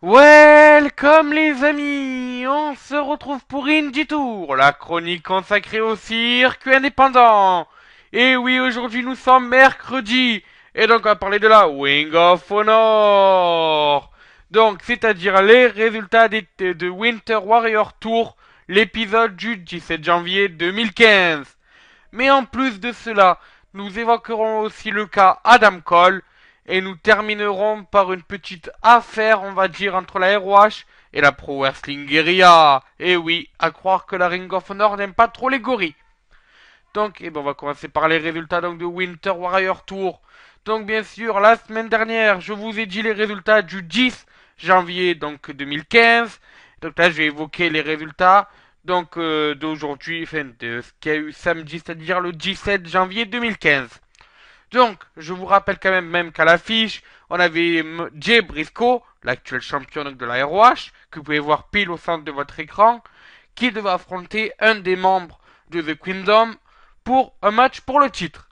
Welcome les amis, on se retrouve pour Indie Tour, la chronique consacrée au circuit indépendant. Et oui, aujourd'hui nous sommes mercredi, et donc on va parler de la Wing of Honor. Donc, c'est-à-dire les résultats de Winter Warrior Tour, l'épisode du 17 janvier 2015. Mais en plus de cela, nous évoquerons aussi le cas Adam Cole et nous terminerons par une petite affaire, on va dire, entre la ROH et la Pro Wrestling Guerrilla. Et oui, à croire que la Ring of Honor n'aime pas trop les gorilles. Donc, on va commencer par les résultats donc, de Winter Warrior Tour. Donc, bien sûr, la semaine dernière, je vous ai dit les résultats du 10 janvier donc 2015. Donc là, je vais évoquer les résultats donc d'aujourd'hui, enfin de ce qu'il y a eu samedi, c'est-à-dire le 17 janvier 2015. Donc, je vous rappelle quand même qu'à l'affiche, on avait Jay Briscoe, l'actuel champion donc, de la ROH, que vous pouvez voir pile au centre de votre écran, qui devait affronter un des membres de The Kingdom pour un match pour le titre.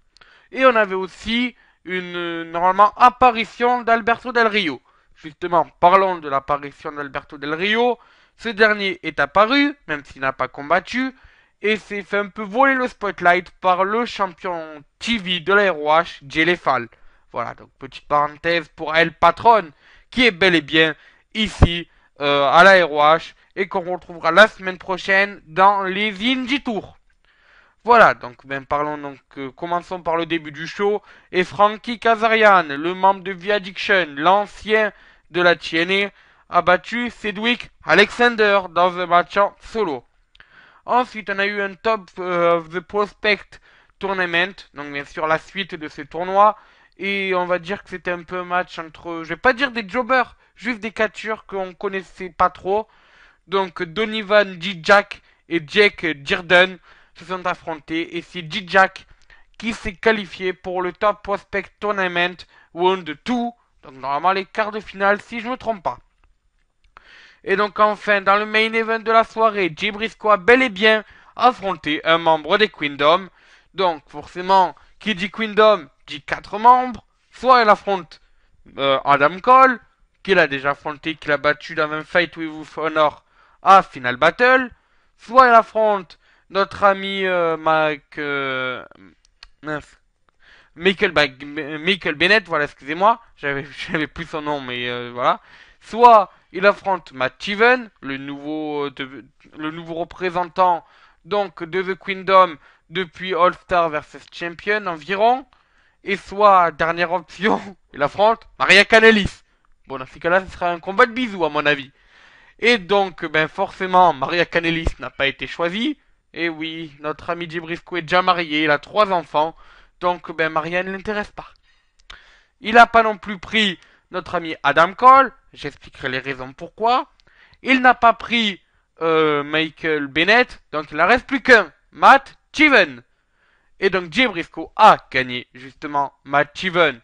Et on avait aussi une normalement apparition d'Alberto Del Rio. Justement, parlons de l'apparition d'Alberto Del Rio. Ce dernier est apparu, même s'il n'a pas combattu, et s'est fait un peu voler le spotlight par le champion TV de la ROH, Jay Lethal. Voilà, donc petite parenthèse pour El Patron, qui est bel et bien ici à la ROH et qu'on retrouvera la semaine prochaine dans les Indie Tours. Voilà, donc parlons donc, commençons par le début du show. Et Frankie Kazarian, le membre de V-Addiction, l'ancien de la TNA, a battu Cedric Alexander dans un match en solo. Ensuite, on a eu un Top of the Prospect Tournament, donc bien sûr la suite de ce tournoi. Et on va dire que c'était un peu un match entre, je vais pas dire des jobbers, juste des catcheurs qu'on connaissait pas trop. Donc Donovan Dijak et Jake Jirden se sont affrontés et c'est Dijak qui s'est qualifié pour le Top Prospect Tournament Round 2. Donc normalement les quarts de finale si je ne me trompe pas. Et donc enfin dans le main event de la soirée, Jay Briscoe a bel et bien affronté un membre des Queendom. Donc forcément, qui dit Queendom dit 4 membres. Soit il affronte Adam Cole, qu'il a déjà affronté, qu'il a battu dans un Fight with Honor à Final Battle. Soit il affronte notre ami Michael Bennett, voilà, excusez-moi, j'avais plus son nom, mais voilà. Soit il affronte Matt Taven, le nouveau représentant donc de The Kingdom depuis All Star vs Champion environ. Et soit, dernière option, il affronte Maria Kanellis. Bon, dans ces cas-là, ce sera un combat de bisous, à mon avis. Et donc, forcément, Maria Kanellis n'a pas été choisie. Et oui, notre ami Jay Briscoe est déjà marié, il a 3 enfants. Donc, Maria ne l'intéresse pas. Il n'a pas non plus pris notre ami Adam Cole. J'expliquerai les raisons pourquoi. Il n'a pas pris Michael Bennett. Donc, il n'en reste plus qu'un. Matt Taven. Et donc Jay Briscoe a gagné justement Matt Taven.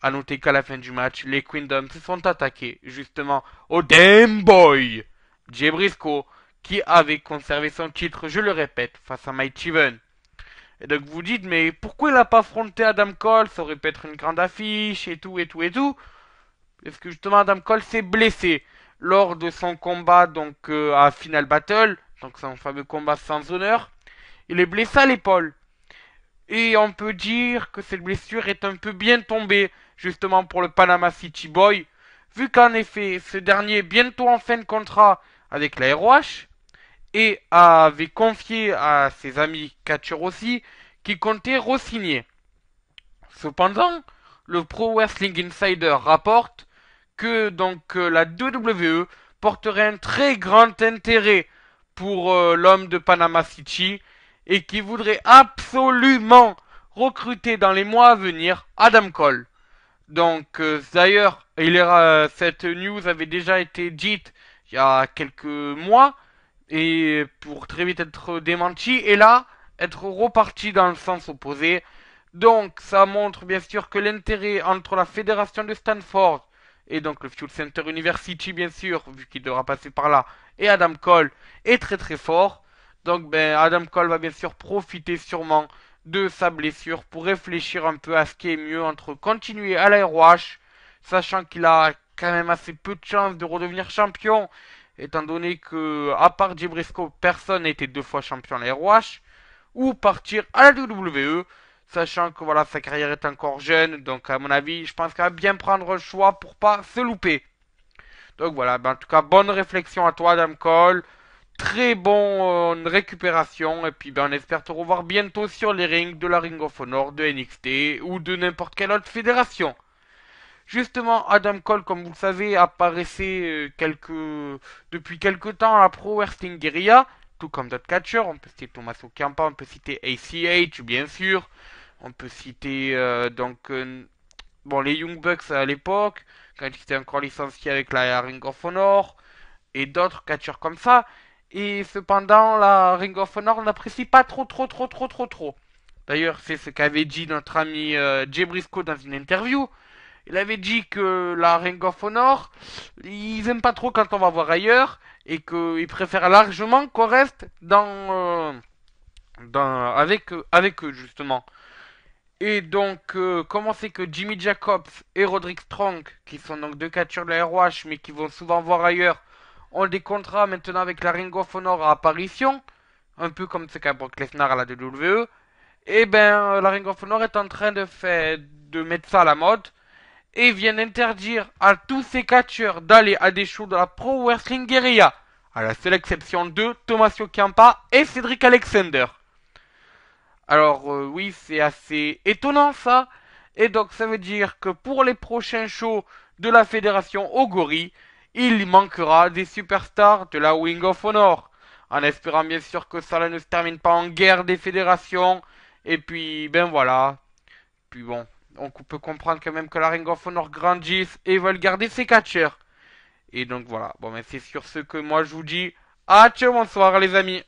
A noter qu'à la fin du match, les Queendom se sont attaqués justement au Damn Boy Jay Briscoe qui avait conservé son titre, je le répète, face à Matt Taven. Et donc vous dites, mais pourquoi il n'a pas affronté Adam Cole? Ça aurait pu être une grande affiche et tout et tout et tout. Parce que justement Adam Cole s'est blessé lors de son combat donc à Final Battle, donc son fameux combat sans honneur. Il est blessé à l'épaule. Et on peut dire que cette blessure est un peu bien tombée, justement pour le Panama City Boy, vu qu'en effet, ce dernier est bientôt en fin de contrat avec la ROH, et avait confié à ses amis catcheurs aussi, qui comptait re-signer. Cependant, le Pro Wrestling Insider rapporte que donc la WWE porterait un très grand intérêt pour l'homme de Panama City et qui voudrait absolument recruter dans les mois à venir Adam Cole. Donc d'ailleurs, cette news avait déjà été dite il y a quelques mois et pour très vite être démenti et là être reparti dans le sens opposé. Donc ça montre bien sûr que l'intérêt entre la fédération de Stanford et donc le Fuel Center University bien sûr, vu qu'il devra passer par là, et Adam Cole est très très fort. Donc Adam Cole va bien sûr profiter sûrement de sa blessure pour réfléchir un peu à ce qui est mieux entre continuer à la ROH, sachant qu'il a quand même assez peu de chances de redevenir champion, étant donné que, à part Jay Briscoe, personne n'a été 2 fois champion de la ROH, ou partir à la WWE, sachant que voilà, sa carrière est encore jeune, donc à mon avis, je pense qu'elle va bien prendre le choix pour pas se louper. Donc voilà, ben, en tout cas, bonne réflexion à toi, Adam Cole. Très bonne récupération. Et puis ben, on espère te revoir bientôt sur les rings de la Ring of Honor, de NXT ou de n'importe quelle autre fédération. Justement, Adam Cole, comme vous le savez, apparaissait depuis quelques temps à la Pro Wrestling Guerrilla, tout comme d'autres catcheurs. On peut citer Tommaso Ciampa, on peut citer ACH, bien sûr. On peut citer bon, les Young Bucks à l'époque, quand ils étaient encore licenciés avec la Ring of Honor, et d'autres catcheurs comme ça. Et cependant, la Ring of Honor n'apprécie pas trop. D'ailleurs, c'est ce qu'avait dit notre ami Jay Briscoe dans une interview. Il avait dit que la Ring of Honor, ils aiment pas trop quand on va voir ailleurs, et qu'ils préfèrent largement qu'on reste avec eux, justement. Et donc, comment c'est que Jimmy Jacobs et Roderick Strong, qui sont donc 2 catcheurs de la ROH, mais qui vont souvent voir ailleurs, ont des contrats maintenant avec la Ring of Honor à apparition, un peu comme ce qu'a Brock Lesnar à la WWE, et ben, la Ring of Honor est en train de mettre ça à la mode, et vient interdire à tous ces catcheurs d'aller à des shows de la Pro Wrestling Guerrilla, à la seule exception de Tommaso Ciampa et Cedric Alexander. Alors oui, c'est assez étonnant ça. Et donc ça veut dire que pour les prochains shows de la fédération Ogori, il manquera des superstars de la Wing of Honor. En espérant bien sûr que ça ne se termine pas en guerre des fédérations. Et puis ben voilà. Puis bon, on peut comprendre quand même que la Ring of Honor grandisse et veulent garder ses catcheurs. Et donc voilà. Bon ben c'est sur ce que moi je vous dis. Ah ciao bonsoir les amis.